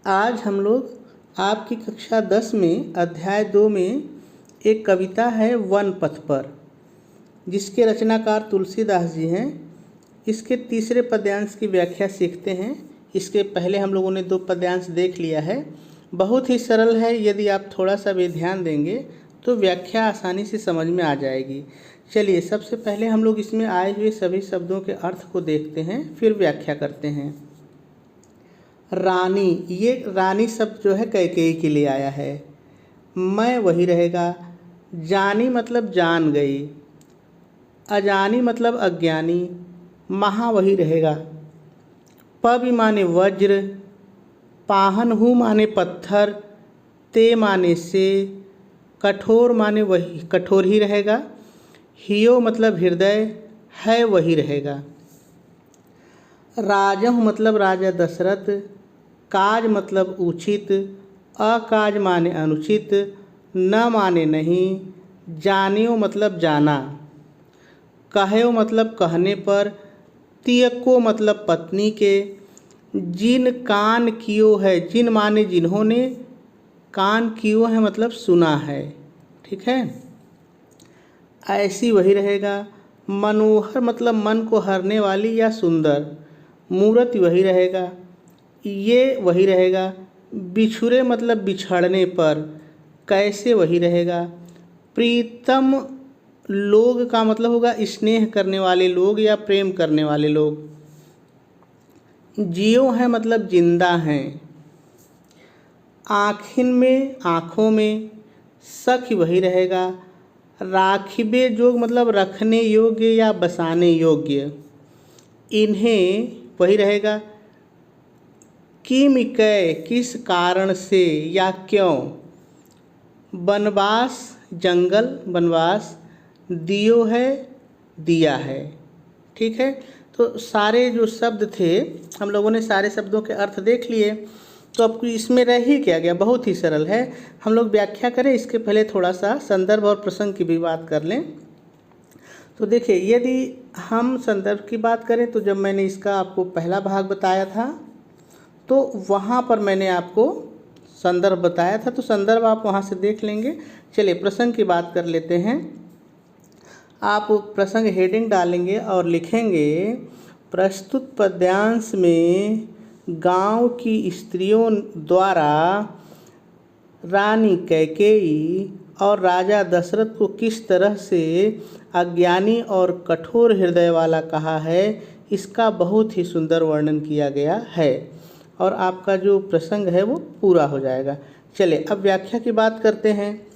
आज हम लोग आपकी कक्षा 10 में अध्याय 2 में एक कविता है वन पथ पर, जिसके रचनाकार तुलसीदास जी हैं। इसके तीसरे पद्यांश की व्याख्या सीखते हैं। इसके पहले हम लोगों ने 2 पद्यांश देख लिया है। बहुत ही सरल है, यदि आप थोड़ा सा भी ध्यान देंगे तो व्याख्या आसानी से समझ में आ जाएगी। चलिए, सबसे पहले हम लोग इसमें आए हुए सभी शब्दों के अर्थ को देखते हैं, फिर व्याख्या करते हैं। रानी, ये रानी शब्द जो है कैकेयी के लिए आया है। मैं वही रहेगा। जानी मतलब जान गई। अजानी मतलब अज्ञानी। महा वही रहेगा। पवि माने वज्र। पाहन हूँ माने पत्थर। ते माने से। कठोर माने वही कठोर ही रहेगा। हियो मतलब हृदय। है वही रहेगा। राजहु मतलब राजा दशरथ। काज मतलब उचित। अकाज माने अनुचित। न माने नहीं। जानियो मतलब जाना। कहो मतलब कहने पर। तियको मतलब पत्नी के। जिन कान कियो है, जिन माने जिन्होंने, कान कियो है मतलब सुना है। ठीक है। ऐसी वही रहेगा। मनोहर मतलब मन को हरने वाली या सुंदर। मूर्ति वही रहेगा। ये वही रहेगा। बिछुरे मतलब बिछड़ने पर। कैसे वही रहेगा। प्रीतम लोग का मतलब होगा स्नेह करने वाले लोग या प्रेम करने वाले लोग। जियो है मतलब जिंदा हैं। आँखिन में आँखों में। सखी वही रहेगा। राखिबे जोग मतलब रखने योग्य या बसाने योग्य। इन्हें वही रहेगा। किमिकै किस कारण से या क्यों। वनवास जंगल वनवास। दियो है दिया है। ठीक है। तो सारे जो शब्द थे, हम लोगों ने सारे शब्दों के अर्थ देख लिए। तो अब इसमें रह ही क्या गया, बहुत ही सरल है। हम लोग व्याख्या करें इसके पहले थोड़ा सा संदर्भ और प्रसंग की भी बात कर लें। तो देखिए, यदि हम संदर्भ की बात करें तो जब मैंने इसका आपको पहला भाग बताया था तो वहाँ पर मैंने आपको संदर्भ बताया था, तो संदर्भ आप वहाँ से देख लेंगे। चलिए, प्रसंग की बात कर लेते हैं। आप प्रसंग हेडिंग डालेंगे और लिखेंगे, प्रस्तुत पद्यांश में गांव की स्त्रियों द्वारा रानी कैकेयी और राजा दशरथ को किस तरह से अज्ञानी और कठोर हृदय वाला कहा है, इसका बहुत ही सुंदर वर्णन किया गया है और आपका जो प्रसंग है वो पूरा हो जाएगा। चलिए, अब व्याख्या की बात करते हैं।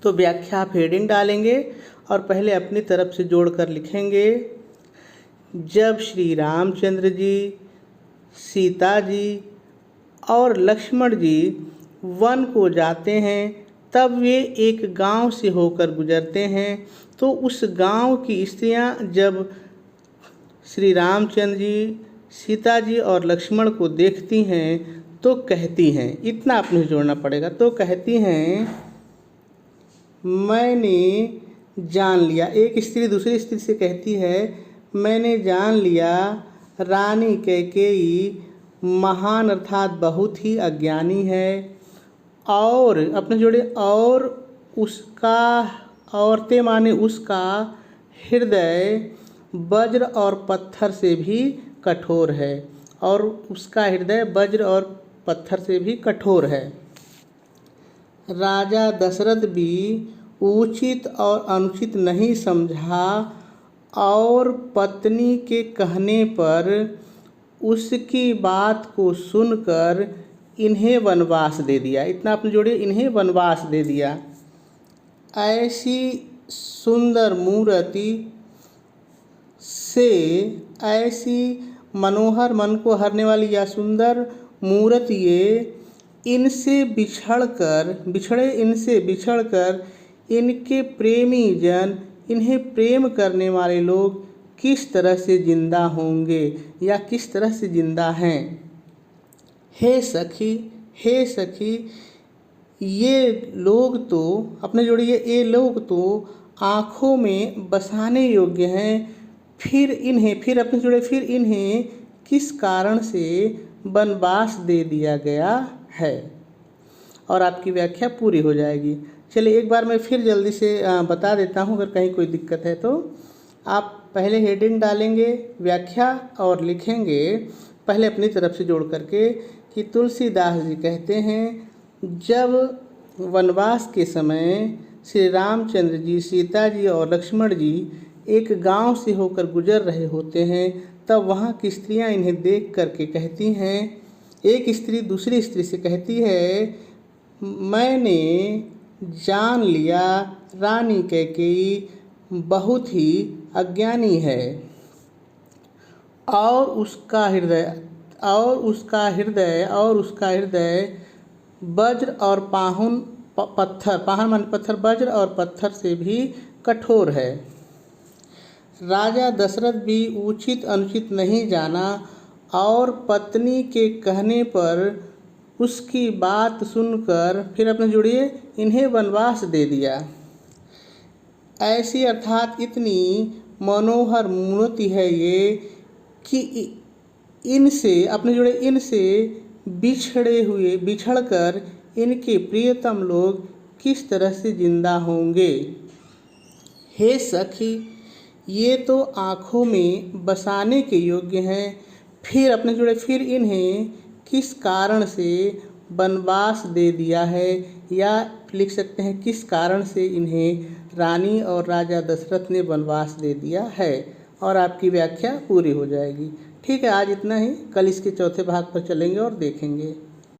तो व्याख्या आप हेडिंग डालेंगे और पहले अपनी तरफ से जोड़कर लिखेंगे, जब श्री रामचंद्र जी, सीता जी और लक्ष्मण जी वन को जाते हैं तब वे एक गांव से होकर गुजरते हैं। तो उस गांव की स्त्रियां जब श्री रामचंद्र जी, सीता जी और लक्ष्मण को देखती हैं तो कहती हैं, इतना आपने जोड़ना पड़ेगा। तो कहती हैं, मैंने जान लिया। एक स्त्री दूसरी स्त्री से कहती है, मैंने जान लिया रानी कैकेयी महान अर्थात बहुत ही अज्ञानी है। और अपने जोड़े, और उसका, औरते माने उसका हृदय वज्र और पत्थर से भी कठोर है। और उसका हृदय वज्र और पत्थर से भी कठोर है। राजा दशरथ भी उचित और अनुचित नहीं समझा और पत्नी के कहने पर उसकी बात को सुनकर इन्हें वनवास दे दिया। इतना अपने जोड़िए, इन्हें वनवास दे दिया। ऐसी सुंदर मूर्ति से, ऐसी मनोहर मन को हरने वाली या सुंदर मूर्ति ये इनसे बिछड़कर इनके प्रेमी जन, इन्हें प्रेम करने वाले लोग किस तरह से जिंदा होंगे या किस तरह से जिंदा हैं। हे सखी, ये लोग तो, अपने जोड़िए, ये लोग तो आँखों में बसाने योग्य हैं। फिर अपने जोड़े, फिर इन्हें किस कारण से वनवास दे दिया गया है। और आपकी व्याख्या पूरी हो जाएगी। चलिए एक बार मैं फिर जल्दी से बता देता हूँ, अगर कहीं कोई दिक्कत है तो। आप पहले हेडिंग डालेंगे व्याख्या और लिखेंगे पहले अपनी तरफ से जोड़ करके कि तुलसीदास जी कहते हैं, जब वनवास के समय श्री रामचंद्र जी, सीता जी और लक्ष्मण जी एक गांव से होकर गुजर रहे होते हैं, तब वहाँ की स्त्रियाँ इन्हें देख करके कहती हैं, एक स्त्री दूसरी स्त्री से कहती है, मैंने जान लिया रानी कैकेयी बहुत ही अज्ञानी है और उसका हृदय वज्र और पत्थर वज्र और पत्थर से भी कठोर है। राजा दशरथ भी उचित अनुचित नहीं जाना और पत्नी के कहने पर उसकी बात सुनकर फिर अपने जुड़िए इन्हें वनवास दे दिया। ऐसी अर्थात इतनी मनोहर मूर्ति है ये कि इनसे अपने जुड़े इनसे बिछड़कर इनके प्रियतम लोग किस तरह से जिंदा होंगे। हे सखी, ये तो आँखों में बसाने के योग्य हैं। फिर अपने जुड़े फिर इन्हें किस कारण से वनवास दे दिया है, या लिख सकते हैं किस कारण से इन्हें रानी और राजा दशरथ ने वनवास दे दिया है। और आपकी व्याख्या पूरी हो जाएगी। ठीक है, आज इतना ही। कल इसके चौथे भाग पर चलेंगे और देखेंगे।